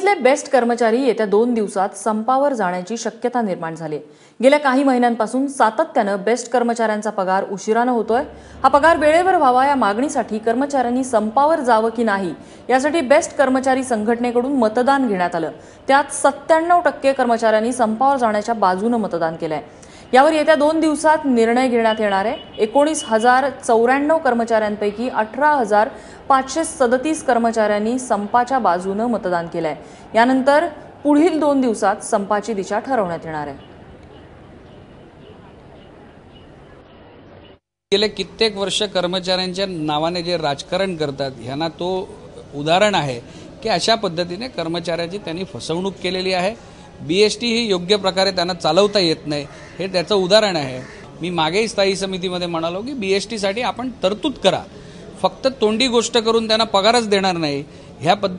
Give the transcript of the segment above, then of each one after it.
मुंबईतले बेस्ट कर्मचारी येत्या 2 दिवसात संपावर जाण्याची शक्यता निर्माण झाली। गेल्या काही महिन्यांपासून सातत्याने बेस्ट कर्मचाऱ्यांचा पगार उशिराने होतोय। हा पगार वेळेवर व्हावा या मागणीसाठी कर्मचाऱ्यांनी संपावर जावं की नाही यासाठी बेस्ट कर्मचारी संघटनेकडून मतदान घेण्यात आलं। त्यात 97% कर्मचाऱ्यांनी संपावर जाण्याच्या बाजूने मतदान केलंय। यावर येत्या 2 दिवसात निर्णय घेण्यात येणार आहे। 19,094 कर्मचाऱ्यांपैकी 18,537 कर्मचाऱ्यांनी संपाच्या बाजूने मतदान केलंय। यानंतर पुढील 2 दिवसात संपाची दिशा ठरवण्यात येणार आहे। गेले कित्येक वर्ष कर्मचाऱ्यांच्या नावाने जे राजकारण करतात ह्यांना तो उदाहरण आहे की अशा पद्धतीने कर्मचाऱ्यांची त्यांनी फसवणूक केलेली आहे। बीएसटी ही योग्य प्रकारे त्यांना चालवता येत नाही हे त्याचं उदाहरण आहे। मी मागेही स्थायी समितीमध्ये म्हणालो की बीएसटी साठी आपण तरतूद करा, फक्त तोंडी गोष्ट करून त्यांना पगारच देणार नाही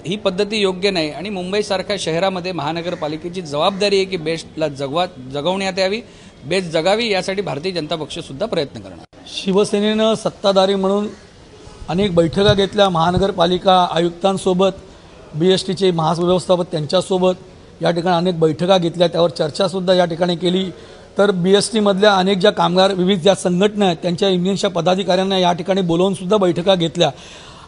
ही पद्धती योग्य नाही। आणि मुंबईसारख्या शहरामध्ये महानगरपालिकेची जबाबदारी आहे की बेस्टला जगवण्यात यावी, बेस्ट जगावी, यासाठी भारतीय जनता पक्ष सुद्धा प्रयत्न करणार। शिवसेनेनं सत्ताधारी म्हणून अनेक बैठका घेतल्या, महानगरपालिका आयुक्तांसोबत, बीएसटीचे महाव्यवस्थापक त्यांच्यासोबत या ठिकाणी अनेक बैठका घेतल्या, त्यावर चर्चा सुद्धा या ठिकाणी केली। तर बीएसटी मधल्या अनेक ज्या कामगार विविध ज्या संघटना आहेत त्यांच्या युनियनच्या पदाधिकाऱ्यांना या ठिकाणी बोलवून सुद्धा बैठका घेतल्या।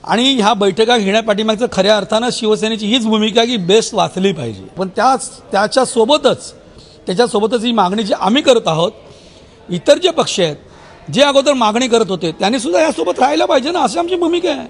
आणि ह्या बैठका घेण्यापाठीमागचं खऱ्या अर्थानं शिवसेनेची हीच भूमिका की बेस्ट वाचली पाहिजे। पण त्याच्यासोबतच ही मागणी जी आम्ही करत आहोत, इतर जे पक्ष आहेत जे अगोदर मागणी करत होते त्यांनी सुद्धा यासोबत राहायला पाहिजे ना, अशी आमची भूमिका आहे।